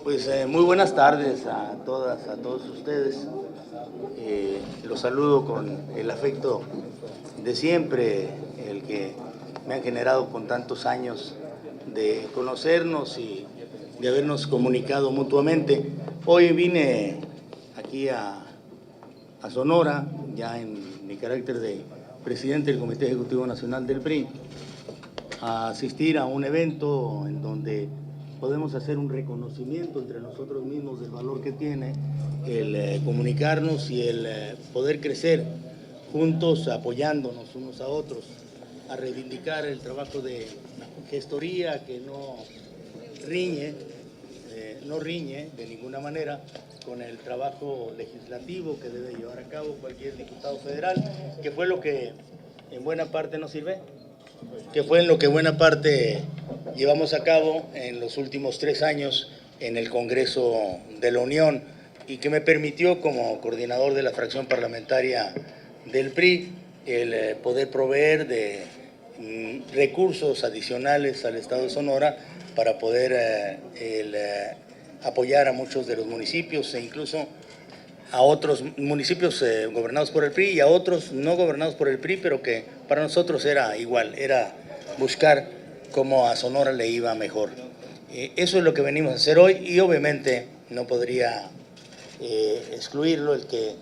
Pues muy buenas tardes a todas, a todos ustedes. Los saludo con el afecto de siempre, el que me han generado con tantos años de conocernos y de habernos comunicado mutuamente. Hoy vine aquí a Sonora, ya en mi carácter de presidente del Comité Ejecutivo Nacional del PRI, a asistir a un evento en donde podemos hacer un reconocimiento entre nosotros mismos del valor que tiene el comunicarnos y el poder crecer juntos, apoyándonos unos a otros, a reivindicar el trabajo de gestoría que no riñe de ninguna manera con el trabajo legislativo que debe llevar a cabo cualquier diputado federal, que fue lo que en buena parte nos sirve, que fue en lo que buena parte llevamos a cabo en los últimos 3 años en el Congreso de la Unión y que me permitió, como coordinador de la fracción parlamentaria del PRI, el poder proveer de recursos adicionales al Estado de Sonora para poder apoyar a muchos de los municipios e incluso a otros municipios gobernados por el PRI y a otros no gobernados por el PRI, pero que para nosotros era igual, era buscar cómo a Sonora le iba mejor. Eso es lo que venimos a hacer hoy y obviamente no podría excluirlo el que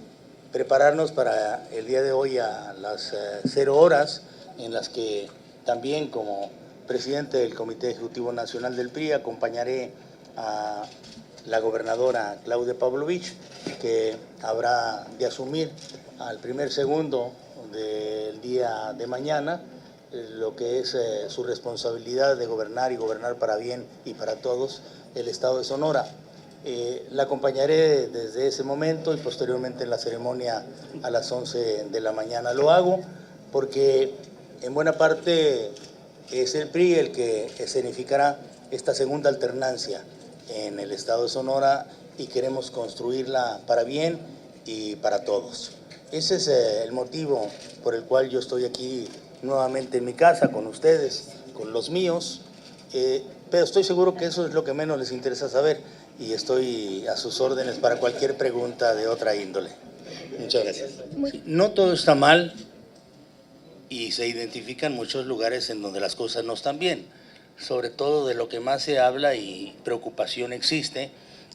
prepararnos para el día de hoy a las 0 horas en las que también como presidente del Comité Ejecutivo Nacional del PRI acompañaré a la gobernadora Claudia Pavlovich, que habrá de asumir al primer segundo del día de mañana lo que es su responsabilidad de gobernar y gobernar para bien y para todos el Estado de Sonora. La acompañaré desde ese momento y posteriormente en la ceremonia a las 11 de la mañana. Lo hago porque en buena parte es el PRI el que escenificará esta segunda alternancia en el Estado de Sonora y queremos construirla para bien y para todos. Ese es el motivo por el cual yo estoy aquí nuevamente en mi casa con ustedes, con los míos, pero estoy seguro que eso es lo que menos les interesa saber y estoy a sus órdenes para cualquier pregunta de otra índole. Muchas gracias. No todo está mal y se identifican muchos lugares en donde las cosas no están bien. Sobre todo de lo que más se habla y preocupación existe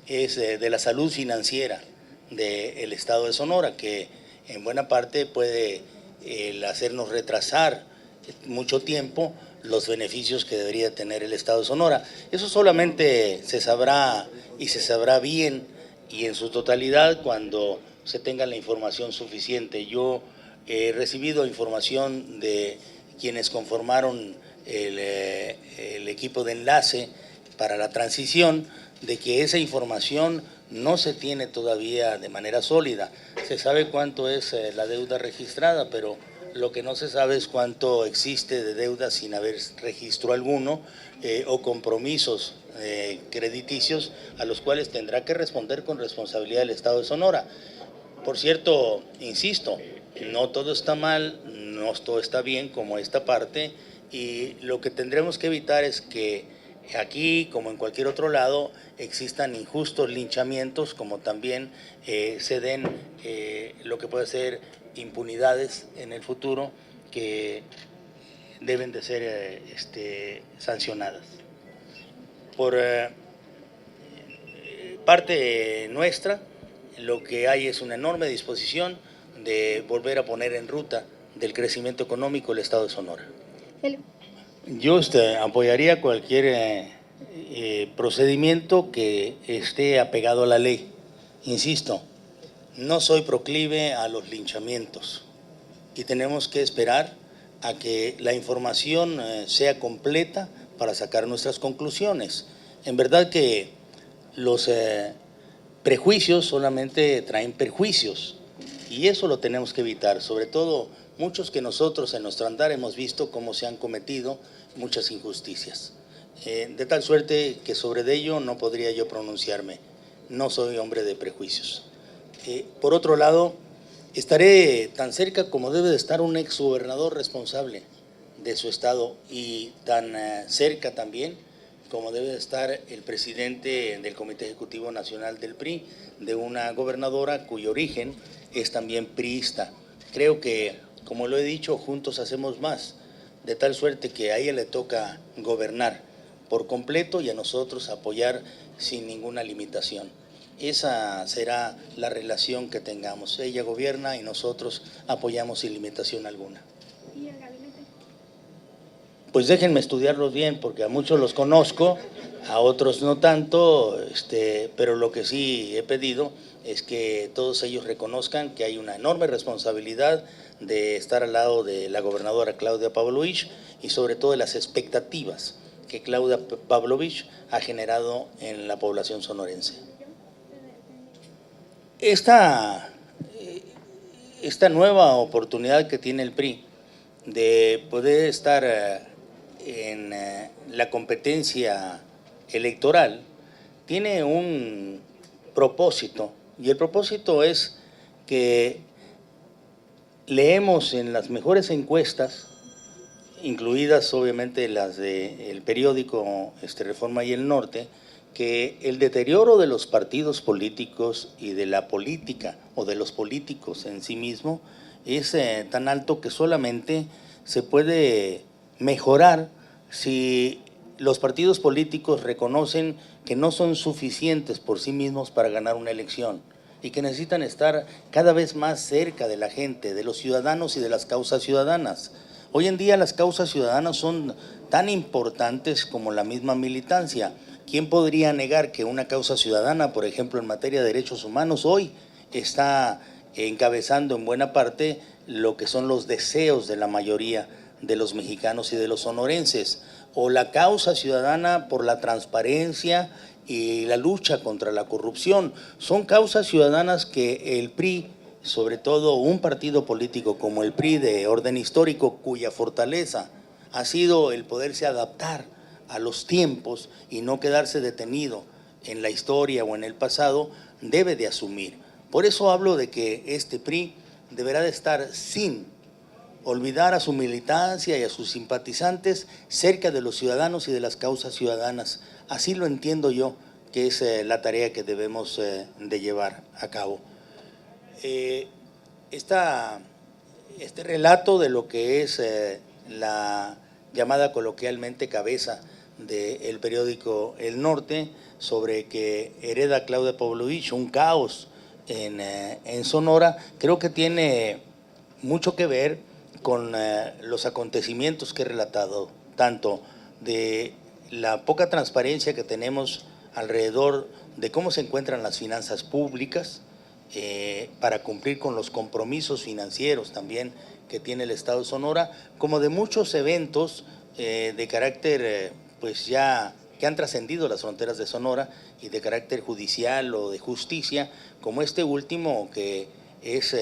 es de la salud financiera del Estado de Sonora, que en buena parte puede hacernos retrasar mucho tiempo los beneficios que debería tener el Estado de Sonora. Eso solamente se sabrá y se sabrá bien y en su totalidad cuando se tenga la información suficiente. Yo he recibido información de quienes conformaron el equipo de enlace para la transición, de que esa información no se tiene todavía de manera sólida. Se sabe cuánto es la deuda registrada, pero lo que no se sabe es cuánto existe de deuda sin haber registro alguno o compromisos crediticios a los cuales tendrá que responder con responsabilidad el Estado de Sonora. Por cierto, insisto, no todo está mal, no todo está bien como esta parte, y lo que tendremos que evitar es que aquí, como en cualquier otro lado, existan injustos linchamientos, como también se den lo que puede ser impunidades en el futuro que deben de ser sancionadas. Por parte nuestra, lo que hay es una enorme disposición de volver a poner en ruta del crecimiento económico el Estado de Sonora. Yo apoyaría cualquier procedimiento que esté apegado a la ley. Insisto, no soy proclive a los linchamientos y tenemos que esperar a que la información sea completa para sacar nuestras conclusiones. En verdad que los prejuicios solamente traen perjuicios y eso lo tenemos que evitar, sobre todo muchos que nosotros en nuestro andar hemos visto cómo se han cometido muchas injusticias. De tal suerte que sobre ello no podría yo pronunciarme, no soy hombre de prejuicios. Por otro lado, estaré tan cerca como debe de estar un exgobernador responsable de su estado y tan cerca también como debe de estar el presidente del Comité Ejecutivo Nacional del PRI, de una gobernadora cuyo origen es también priista. Creo que, como lo he dicho, juntos hacemos más, de tal suerte que a ella le toca gobernar por completo y a nosotros apoyar sin ninguna limitación. Esa será la relación que tengamos. Ella gobierna y nosotros apoyamos sin limitación alguna. ¿Y el gabinete? Pues déjenme estudiarlos bien, porque a muchos los conozco, a otros no tanto, pero lo que sí he pedido es que todos ellos reconozcan que hay una enorme responsabilidad de estar al lado de la gobernadora Claudia Pavlovich y sobre todo de las expectativas que Claudia Pavlovich ha generado en la población sonorense. Esta nueva oportunidad que tiene el PRI de poder estar en la competencia electoral tiene un propósito, y el propósito es que leemos en las mejores encuestas, incluidas obviamente las del periódico Reforma y El Norte, que el deterioro de los partidos políticos y de la política o de los políticos en sí mismo es tan alto que solamente se puede mejorar si los partidos políticos reconocen que no son suficientes por sí mismos para ganar una elección y que necesitan estar cada vez más cerca de la gente, de los ciudadanos y de las causas ciudadanas. Hoy en día las causas ciudadanas son tan importantes como la misma militancia. ¿Quién podría negar que una causa ciudadana, por ejemplo, en materia de derechos humanos, hoy está encabezando en buena parte lo que son los deseos de la mayoría de los mexicanos y de los sonorenses? O la causa ciudadana por la transparencia y la lucha contra la corrupción. Son causas ciudadanas que el PRI, sobre todo un partido político como el PRI de orden histórico, cuya fortaleza ha sido el poderse adaptar a los tiempos y no quedarse detenido en la historia o en el pasado, debe de asumir. Por eso hablo de que este PRI deberá de estar sin olvidar a su militancia y a sus simpatizantes cerca de los ciudadanos y de las causas ciudadanas. Así lo entiendo yo, que es la tarea que debemos de llevar a cabo. Este relato de lo que es la llamada coloquialmente cabeza del periódico El Norte, sobre que hereda Claudia Pavlovich un caos en Sonora, creo que tiene mucho que ver con los acontecimientos que he relatado, tanto de la poca transparencia que tenemos alrededor de cómo se encuentran las finanzas públicas para cumplir con los compromisos financieros también que tiene el Estado de Sonora, como de muchos eventos de carácter pues ya que han trascendido las fronteras de Sonora y de carácter judicial o de justicia, como este último que es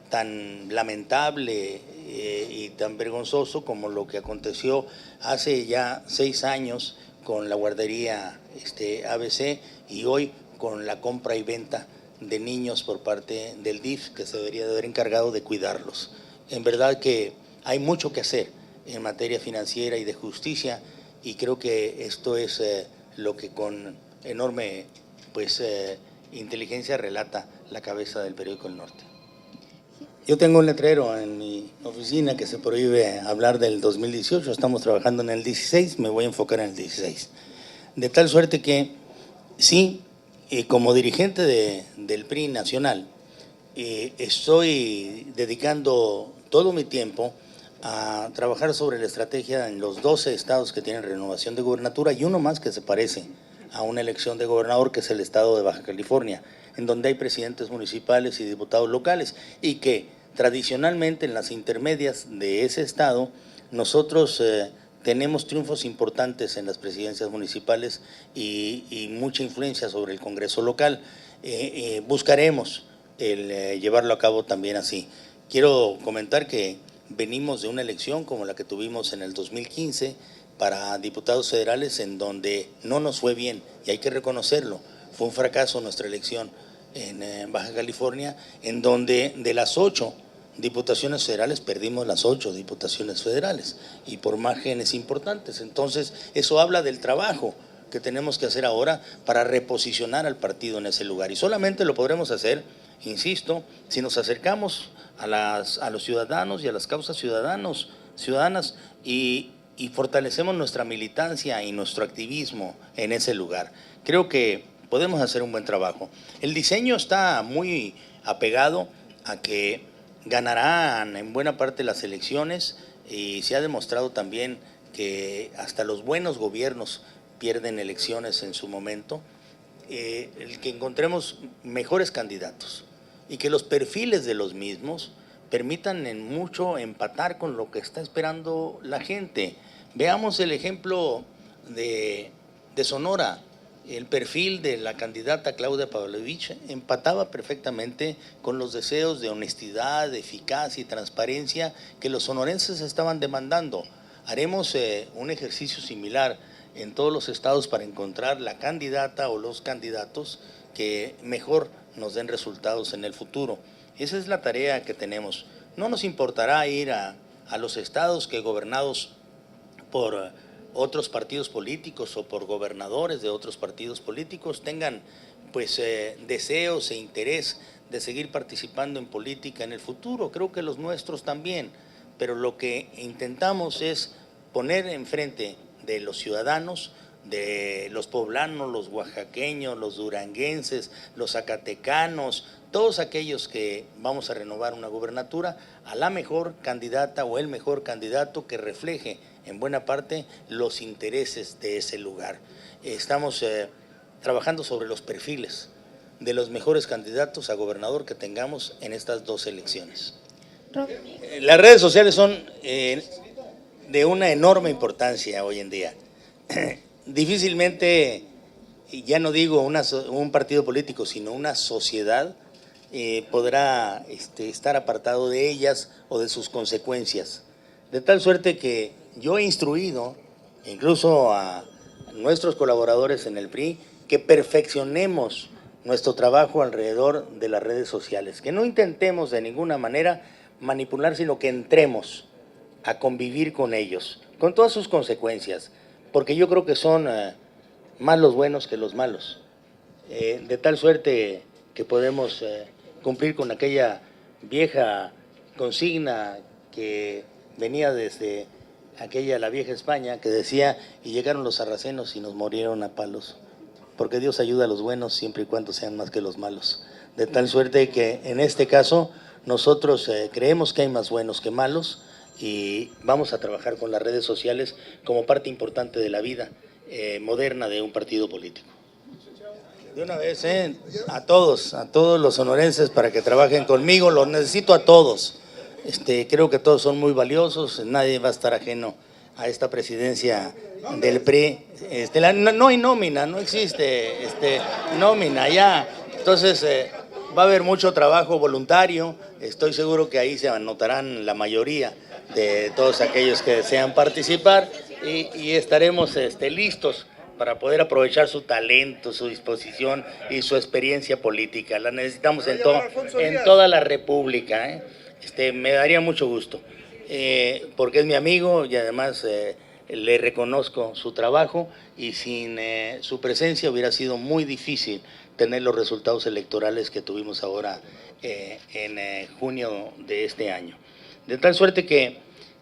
tan lamentable y tan vergonzoso como lo que aconteció hace ya 6 años con la guardería ABC y hoy con la compra y venta de niños por parte del DIF, que se debería de haber encargado de cuidarlos. En verdad que hay mucho que hacer en materia financiera y de justicia, y creo que esto es lo que con enorme inteligencia relata la cabeza del periódico El Norte. Yo tengo un letrero en mi oficina que se prohíbe hablar del 2018, estamos trabajando en el 16, me voy a enfocar en el 16. De tal suerte que sí, como dirigente del PRI nacional, estoy dedicando todo mi tiempo a trabajar sobre la estrategia en los 12 estados que tienen renovación de gobernatura y uno más que se parece a una elección de gobernador, que es el estado de Baja California, en donde hay presidentes municipales y diputados locales, y que tradicionalmente en las intermedias de ese estado nosotros tenemos triunfos importantes en las presidencias municipales y mucha influencia sobre el Congreso local. Buscaremos el llevarlo a cabo también así. Quiero comentar que venimos de una elección como la que tuvimos en el 2015 para diputados federales, en donde no nos fue bien, y hay que reconocerlo. Fue un fracaso nuestra elección en Baja California, en donde de las 8 diputaciones federales, perdimos las 8 diputaciones federales y por márgenes importantes. Entonces, eso habla del trabajo que tenemos que hacer ahora para reposicionar al partido en ese lugar. Y solamente lo podremos hacer, insisto, si nos acercamos a los ciudadanos y a las causas ciudadanas y fortalecemos nuestra militancia y nuestro activismo en ese lugar. Creo que podemos hacer un buen trabajo. El diseño está muy apegado a que ganarán en buena parte las elecciones y se ha demostrado también que hasta los buenos gobiernos pierden elecciones en su momento. El que encontremos mejores candidatos y que los perfiles de los mismos permitan en mucho empatar con lo que está esperando la gente. Veamos el ejemplo de Sonora. El perfil de la candidata Claudia Pavlovich empataba perfectamente con los deseos de honestidad, de eficacia y transparencia que los sonorenses estaban demandando. Haremos un ejercicio similar en todos los estados para encontrar la candidata o los candidatos que mejor nos den resultados en el futuro. Esa es la tarea que tenemos. No nos importará ir a los estados que gobernados por otros partidos políticos o por gobernadores de otros partidos políticos tengan pues deseos e interés de seguir participando en política en el futuro. Creo que los nuestros también, pero lo que intentamos es poner enfrente de los ciudadanos, de los poblanos, los oaxaqueños, los duranguenses, los zacatecanos, todos aquellos que vamos a renovar una gubernatura, a la mejor candidata o el mejor candidato que refleje en buena parte los intereses de ese lugar. Estamos trabajando sobre los perfiles de los mejores candidatos a gobernador que tengamos en estas 2 elecciones. Las redes sociales son de una enorme importancia hoy en día. Difícilmente, ya no digo un partido político, sino una sociedad podrá estar apartado de ellas o de sus consecuencias. De tal suerte que yo he instruido, incluso a nuestros colaboradores en el PRI, que perfeccionemos nuestro trabajo alrededor de las redes sociales, que no intentemos de ninguna manera manipular, sino que entremos a convivir con ellos, con todas sus consecuencias, porque yo creo que son más los buenos que los malos, de tal suerte que podemos cumplir con aquella vieja consigna que venía desde la vieja España, que decía, y llegaron los sarracenos y nos murieron a palos, porque Dios ayuda a los buenos siempre y cuando sean más que los malos, de tal suerte que en este caso nosotros creemos que hay más buenos que malos, y vamos a trabajar con las redes sociales como parte importante de la vida moderna de un partido político. De una vez, a todos los sonorenses para que trabajen conmigo, los necesito a todos. Creo que todos son muy valiosos, nadie va a estar ajeno a esta presidencia del PRI. No hay nómina, no existe nómina ya. Entonces, va a haber mucho trabajo voluntario, estoy seguro que ahí se anotarán la mayoría de todos aquellos que desean participar y estaremos listos para poder aprovechar su talento, su disposición y su experiencia política. La necesitamos en toda la República. Me daría mucho gusto, porque es mi amigo y además le reconozco su trabajo y sin su presencia hubiera sido muy difícil tener los resultados electorales que tuvimos ahora en junio de este año. De tal suerte que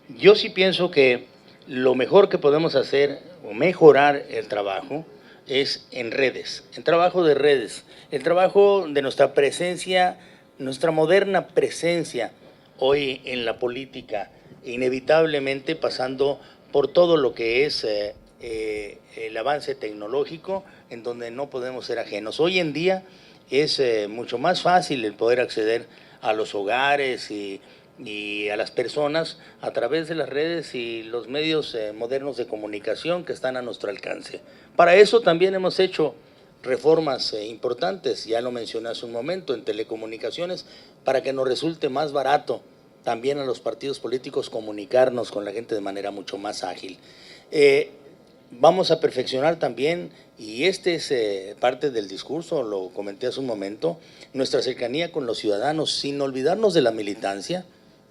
yo sí pienso que lo mejor que podemos hacer o mejorar el trabajo es en redes, en trabajo de redes, el trabajo de nuestra presencia, nuestra moderna presencia hoy en la política, inevitablemente pasando por todo lo que es el avance tecnológico, en donde no podemos ser ajenos. Hoy en día es mucho más fácil el poder acceder a los hogares y a las personas a través de las redes y los medios modernos de comunicación que están a nuestro alcance. Para eso también hemos hecho reformas importantes, ya lo mencioné hace un momento, en telecomunicaciones, para que nos resulte más barato también a los partidos políticos comunicarnos con la gente de manera mucho más ágil. Vamos a perfeccionar también, y este es parte del discurso, lo comenté hace un momento, nuestra cercanía con los ciudadanos, sin olvidarnos de la militancia,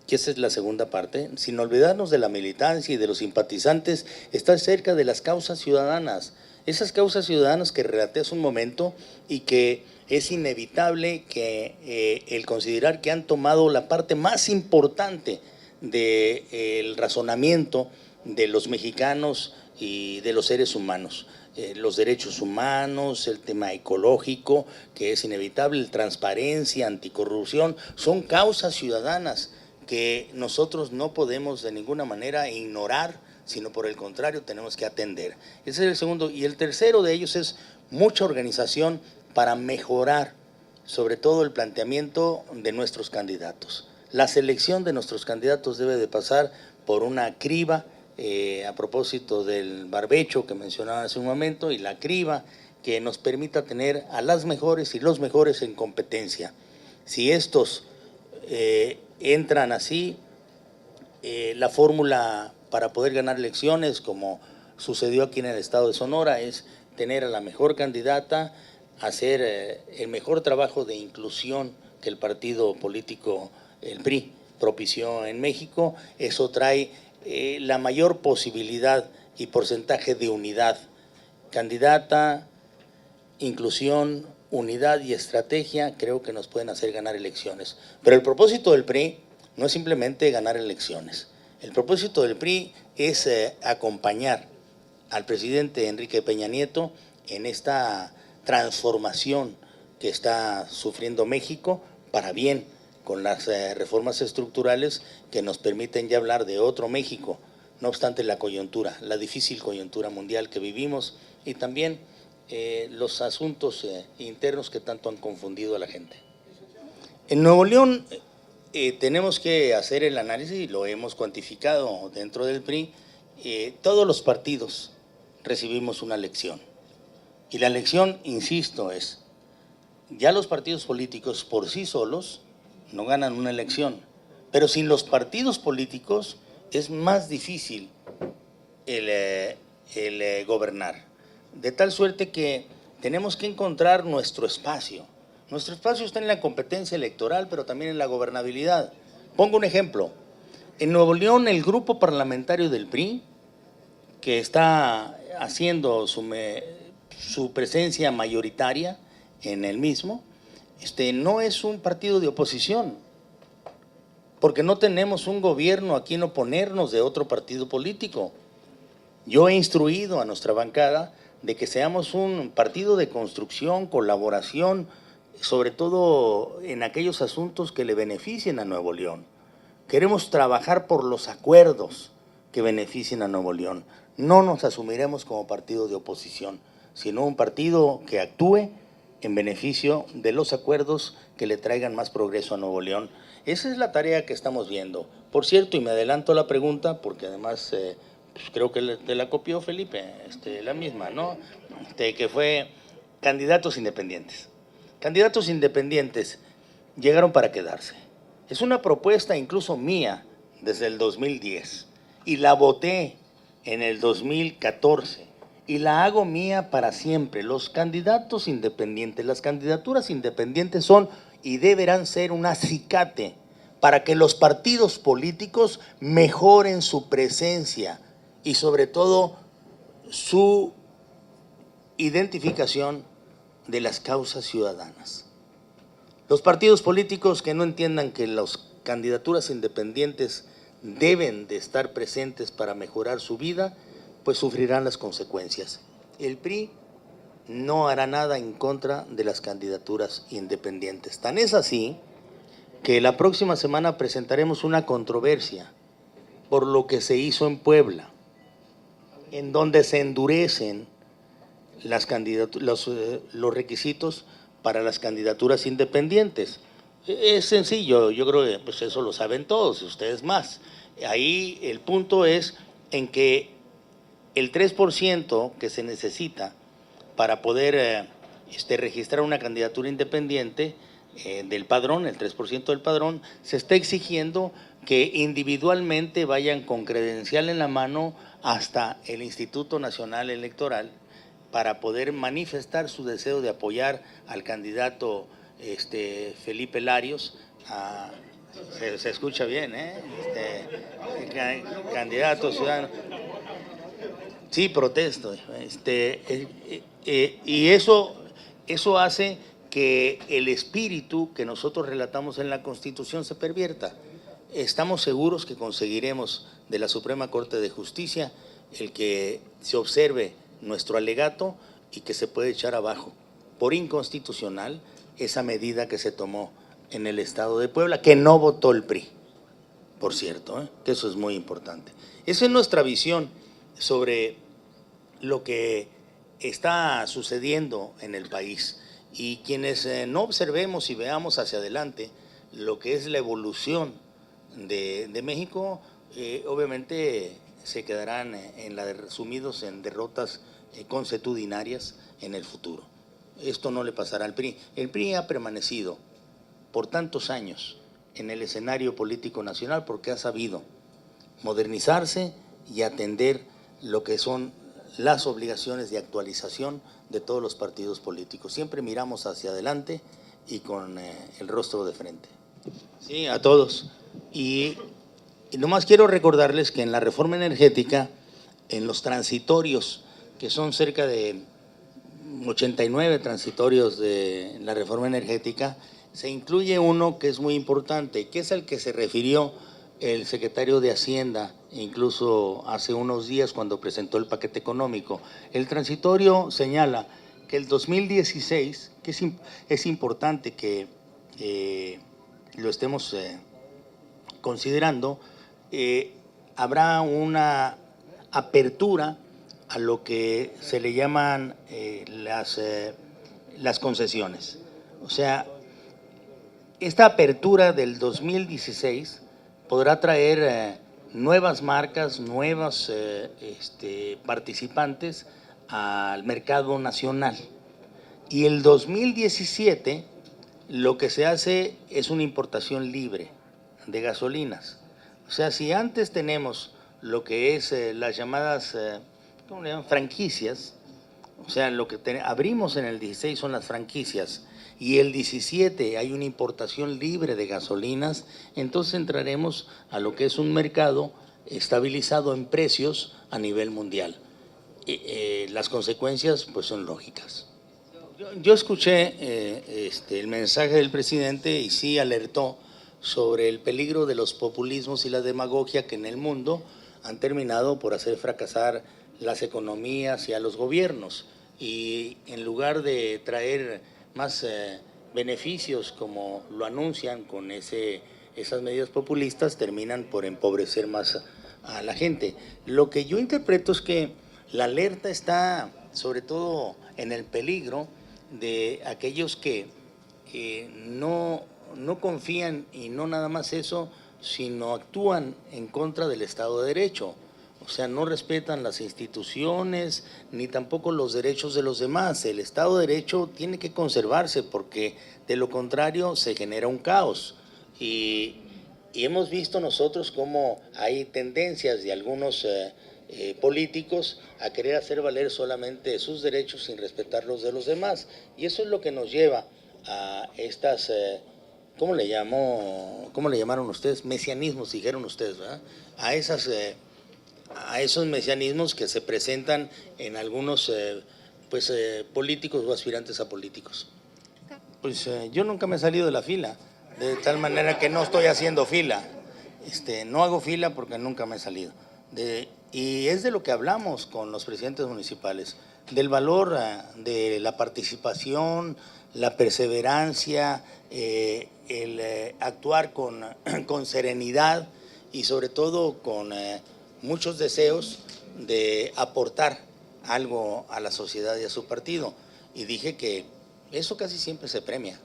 que esa es la segunda parte, sin olvidarnos de la militancia y de los simpatizantes, estar cerca de las causas ciudadanas. Esas causas ciudadanas que relaté hace un momento y que es inevitable que el considerar que han tomado la parte más importante del razonamiento de los mexicanos y de los seres humanos. Los derechos humanos, el tema ecológico, que es inevitable, transparencia, anticorrupción, son causas ciudadanas que nosotros no podemos de ninguna manera ignorar, sino por el contrario tenemos que atender. Ese es el segundo. Y el tercero de ellos es mucha organización para mejorar sobre todo el planteamiento de nuestros candidatos. La selección de nuestros candidatos debe de pasar por una criba, a propósito del barbecho que mencionaba hace un momento, y la criba que nos permita tener a las mejores y los mejores en competencia. Si estos entran así, la fórmula para poder ganar elecciones, como sucedió aquí en el estado de Sonora, es tener a la mejor candidata, hacer el mejor trabajo de inclusión que el partido político, el PRI, propició en México. Eso trae la mayor posibilidad y porcentaje de unidad. Candidata, inclusión, unidad y estrategia creo que nos pueden hacer ganar elecciones. Pero el propósito del PRI no es simplemente ganar elecciones. El propósito del PRI es acompañar al presidente Enrique Peña Nieto en esta transformación que está sufriendo México para bien, con las reformas estructurales que nos permiten ya hablar de otro México, no obstante la coyuntura, la difícil coyuntura mundial que vivimos y también los asuntos internos que tanto han confundido a la gente. En Nuevo León tenemos que hacer el análisis y lo hemos cuantificado dentro del PRI. Todos los partidos recibimos una lección y la lección, insisto, es ya los partidos políticos por sí solos no ganan una elección, pero sin los partidos políticos es más difícil el gobernar. De tal suerte que tenemos que encontrar nuestro espacio. Nuestro espacio está en la competencia electoral, pero también en la gobernabilidad. Pongo un ejemplo. En Nuevo León, el grupo parlamentario del PRI, que está haciendo su presencia mayoritaria en el mismo, no es un partido de oposición, porque no tenemos un gobierno a quien oponernos de otro partido político. Yo he instruido a nuestra bancada de que seamos un partido de construcción, colaboración, sobre todo en aquellos asuntos que le beneficien a Nuevo León. Queremos trabajar por los acuerdos que beneficien a Nuevo León. No nos asumiremos como partido de oposición, sino un partido que actúe en beneficio de los acuerdos que le traigan más progreso a Nuevo León. Esa es la tarea que estamos viendo. Por cierto, y me adelanto a la pregunta, porque además pues creo que te la copió Felipe, la misma, ¿no? Que fue candidatos independientes. Candidatos independientes llegaron para quedarse. Es una propuesta incluso mía desde el 2010 y la voté en el 2014 y la hago mía para siempre. Los candidatos independientes, las candidaturas independientes son y deberán ser un acicate para que los partidos políticos mejoren su presencia y sobre todo su identificación de las causas ciudadanas. Los partidos políticos que no entiendan que las candidaturas independientes deben de estar presentes para mejorar su vida, pues sufrirán las consecuencias. El PRI no hará nada en contra de las candidaturas independientes. Tan es así que la próxima semana presentaremos una controversia por lo que se hizo en Puebla, en donde se endurecen los requisitos para las candidaturas independientes. Es sencillo, yo creo que pues eso lo saben todos, ustedes más. Ahí el punto es en que el 3% que se necesita para poder registrar una candidatura independiente del padrón, el 3% del padrón, se está exigiendo que individualmente vayan con credencial en la mano hasta el Instituto Nacional Electoral para poder manifestar su deseo de apoyar al candidato Felipe Larios Se escucha bien, ¿eh? Candidato ciudadano. Sí, protesto. Y eso hace que el espíritu que nosotros relatamos en la Constitución se pervierta. Estamos seguros que conseguiremos de la Suprema Corte de Justicia el que se observe nuestro alegato y que se puede echar abajo por inconstitucional esa medida que se tomó en el Estado de Puebla, que no votó el PRI, por cierto, que eso es muy importante. Esa es nuestra visión sobre lo que está sucediendo en el país. Y quienes no observemos y veamos hacia adelante lo que es la evolución de México, obviamente se quedarán sumidos en derrotas consuetudinarias en el futuro. Esto no le pasará al PRI. El PRI ha permanecido por tantos años en el escenario político nacional porque ha sabido modernizarse y atender lo que son las obligaciones de actualización de todos los partidos políticos. Siempre miramos hacia adelante y con el rostro de frente. Sí, a todos. Y nomás quiero recordarles que en la reforma energética, en los transitorios, que son cerca de 89 transitorios de la reforma energética, se incluye uno que es muy importante, que es al que se refirió el secretario de Hacienda, incluso hace unos días cuando presentó el paquete económico. El transitorio señala que el 2016, que es importante que lo estemos considerando, habrá una apertura a lo que se le llaman las concesiones. O sea, esta apertura del 2016 podrá traer nuevas marcas, nuevos participantes al mercado nacional. Y el 2017 lo que se hace es una importación libre de gasolinas. O sea, si antes tenemos lo que es las llamadas ¿cómo le llaman? Franquicias, o sea, lo que abrimos en el 16 son las franquicias, y el 17 hay una importación libre de gasolinas, entonces entraremos a lo que es un mercado estabilizado en precios a nivel mundial. Las consecuencias pues son lógicas. Yo escuché el mensaje del presidente y sí alertó sobre el peligro de los populismos y la demagogia que en el mundo han terminado por hacer fracasar las economías y a los gobiernos, y en lugar de traer más beneficios como lo anuncian con esas medidas populistas, terminan por empobrecer más a la gente. Lo que yo interpreto es que la alerta está sobre todo en el peligro de aquellos que no confían, y no nada más eso, sino actúan en contra del Estado de Derecho. O sea, no respetan las instituciones ni tampoco los derechos de los demás. El Estado de Derecho tiene que conservarse porque de lo contrario se genera un caos. Y hemos visto nosotros cómo hay tendencias de algunos políticos a querer hacer valer solamente sus derechos sin respetar los de los demás. Y eso es lo que nos lleva a estas… ¿cómo le llamaron ustedes? Mesianismos, dijeron ustedes, ¿verdad? A esos mesianismos que se presentan en algunos políticos o aspirantes a políticos. Pues yo nunca me he salido de la fila, de tal manera que no estoy haciendo fila. No hago fila porque nunca me he salido. Y es de lo que hablamos con los presidentes municipales, del valor de la participación, la perseverancia, el actuar con serenidad y sobre todo con muchos deseos de aportar algo a la sociedad y a su partido. Y dije que eso casi siempre se premia,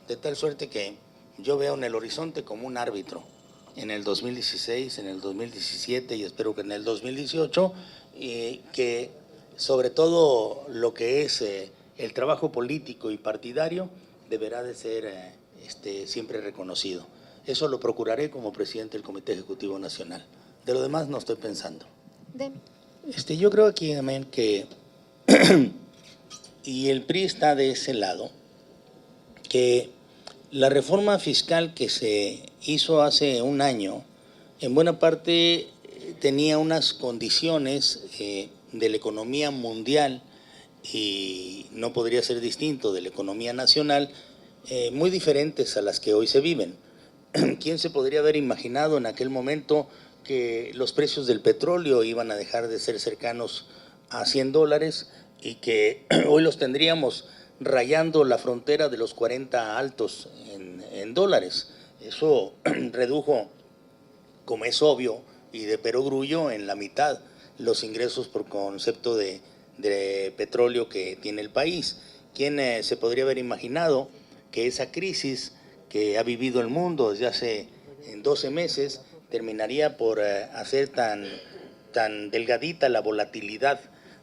de tal suerte que yo veo en el horizonte como un árbitro en el 2016, en el 2017 y espero que en el 2018, que sobre todo lo que es el trabajo político y partidario deberá de ser siempre reconocido. Eso lo procuraré como presidente del Comité Ejecutivo Nacional. De lo demás no estoy pensando. Yo creo aquí, amén, que y el PRI está de ese lado, que La reforma fiscal que se hizo hace un año, en buena parte tenía unas condiciones de la economía mundial y no podría ser distinto de la economía nacional, muy diferentes a las que hoy se viven. ¿Quién se podría haber imaginado en aquel momento que los precios del petróleo iban a dejar de ser cercanos a $100 y que hoy los tendríamos rayando la frontera de los 40 altos en dólares? Eso redujo, como es obvio y de perogrullo, en la mitad los ingresos por concepto de petróleo que tiene el país. ¿Quién se podría haber imaginado que esa crisis que ha vivido el mundo desde hace 12 meses terminaría por hacer tan delgadita la volatilidad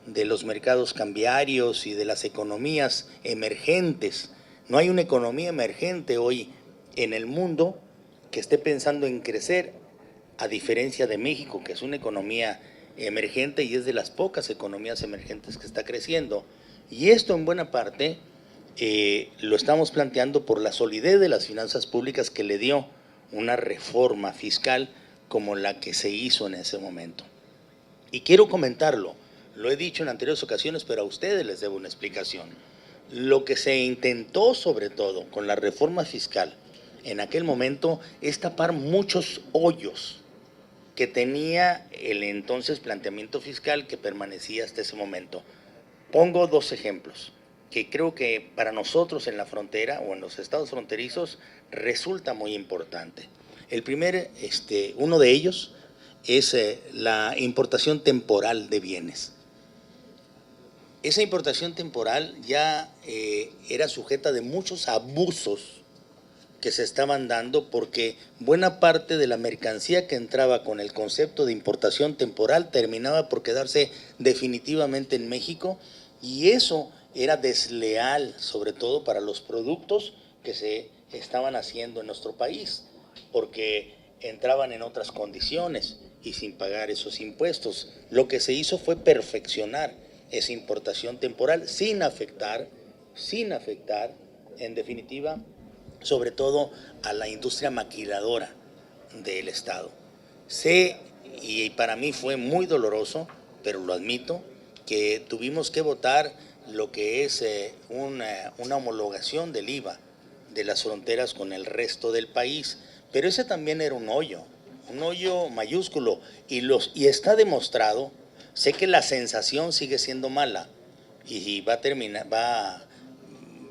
de los mercados cambiarios y de las economías emergentes? No hay una economía emergente hoy en el mundo que esté pensando en crecer, a diferencia de México, que es una economía emergente y es de las pocas economías emergentes que está creciendo. Y esto en buena parte lo estamos planteando por la solidez de las finanzas públicas que le dio una reforma fiscal como la que se hizo en ese momento. Y quiero comentarlo, lo he dicho en anteriores ocasiones, pero a ustedes les debo una explicación. Lo que se intentó sobre todo con la reforma fiscal en aquel momento es tapar muchos hoyos que tenía el entonces planteamiento fiscal que permanecía hasta ese momento. Pongo dos ejemplos que creo que para nosotros en la frontera o en los estados fronterizos resulta muy importante. El primer, uno de ellos es la importación temporal de bienes. Esa importación temporal ya era sujeta de muchos abusos que se estaban dando, porque buena parte de la mercancía que entraba con el concepto de importación temporal terminaba por quedarse definitivamente en México, y eso era desleal, sobre todo para los productos que se estaban haciendo en nuestro país, porque entraban en otras condiciones y sin pagar esos impuestos. Lo que se hizo fue perfeccionar esa importación temporal sin afectar, en definitiva, sobre todo a la industria maquiladora del Estado. Sé, y para mí fue muy doloroso, pero lo admito, que tuvimos que votar lo que es una homologación del IVA de las fronteras con el resto del país, pero ese también era un hoyo mayúsculo, y está demostrado. Sé que la sensación sigue siendo mala y va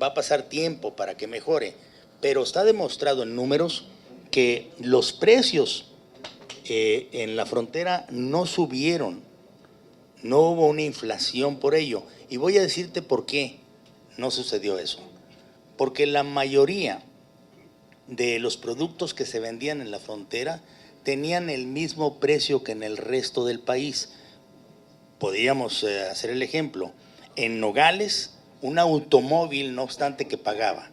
a pasar tiempo para que mejore, pero está demostrado en números que los precios en la frontera no subieron, no hubo una inflación por ello. Y voy a decirte por qué no sucedió eso. Porque la mayoría de los productos que se vendían en la frontera tenían el mismo precio que en el resto del país. Podríamos hacer el ejemplo. En Nogales, un automóvil, no obstante que pagaba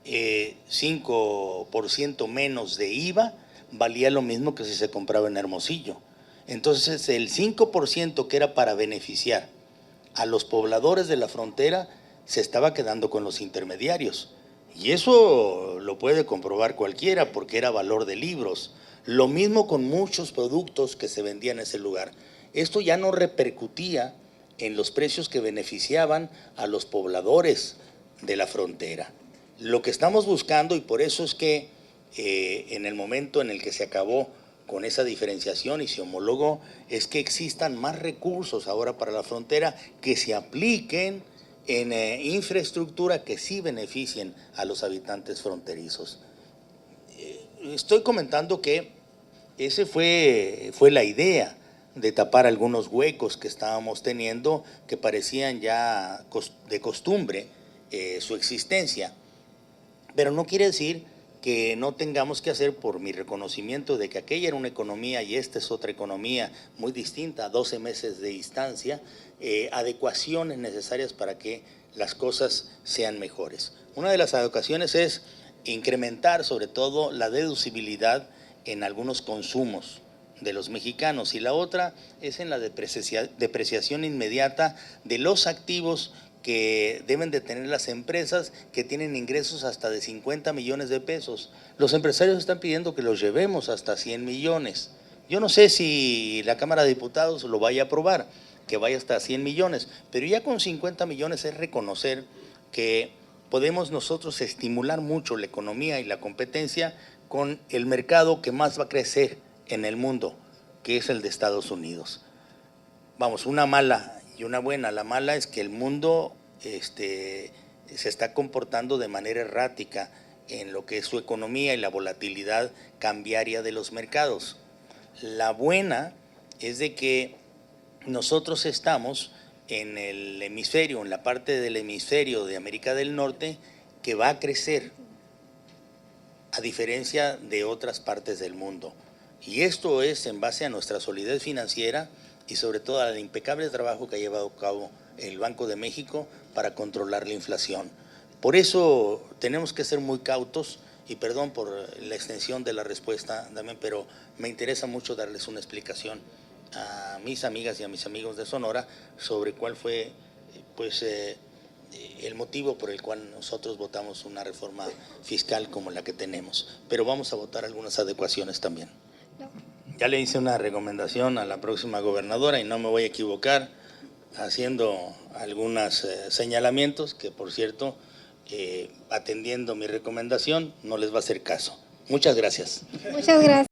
5% menos de IVA, valía lo mismo que si se compraba en Hermosillo. Entonces el 5% que era para beneficiar a los pobladores de la frontera se estaba quedando con los intermediarios. Y eso lo puede comprobar cualquiera, porque era valor de libros. Lo mismo con muchos productos que se vendían en ese lugar. Esto ya no repercutía en los precios que beneficiaban a los pobladores de la frontera. Lo que estamos buscando, y por eso es que en el momento en el que se acabó con esa diferenciación y se homologó, es que existan más recursos ahora para la frontera que se apliquen en infraestructura que sí beneficien a los habitantes fronterizos. Estoy comentando que esa fue la idea de tapar algunos huecos que estábamos teniendo, que parecían ya de costumbre su existencia. Pero no quiere decir que no tengamos que hacer, por mi reconocimiento de que aquella era una economía y esta es otra economía muy distinta, a 12 meses de distancia, adecuaciones necesarias para que las cosas sean mejores. Una de las adecuaciones es incrementar sobre todo la deducibilidad en algunos consumos de los mexicanos, y la otra es en la depreciación inmediata de los activos que deben de tener las empresas que tienen ingresos hasta de 50 millones de pesos. Los empresarios están pidiendo que los llevemos hasta 100 millones. Yo no sé si la Cámara de Diputados lo vaya a aprobar, que vaya hasta 100 millones, pero ya con 50 millones es reconocer que podemos nosotros estimular mucho la economía y la competencia con el mercado que más va a crecer en el mundo, que es el de Estados Unidos. Vamos, una mala y una buena. La mala es que el mundo se está comportando de manera errática en lo que es su economía y la volatilidad cambiaria de los mercados. La buena es de que nosotros estamos en el hemisferio, en la parte del hemisferio de América del Norte, que va a crecer a diferencia de otras partes del mundo. Y esto es en base a nuestra solidez financiera y sobre todo al impecable trabajo que ha llevado a cabo el Banco de México para controlar la inflación. Por eso tenemos que ser muy cautos, y perdón por la extensión de la respuesta, Damián, pero me interesa mucho darles una explicación a mis amigas y a mis amigos de Sonora sobre cuál fue el motivo por el cual nosotros votamos una reforma fiscal como la que tenemos. Pero vamos a votar algunas adecuaciones también. Ya le hice una recomendación a la próxima gobernadora y no me voy a equivocar haciendo algunos señalamientos que, por cierto, atendiendo mi recomendación, no les va a hacer caso. Muchas gracias. Muchas gracias.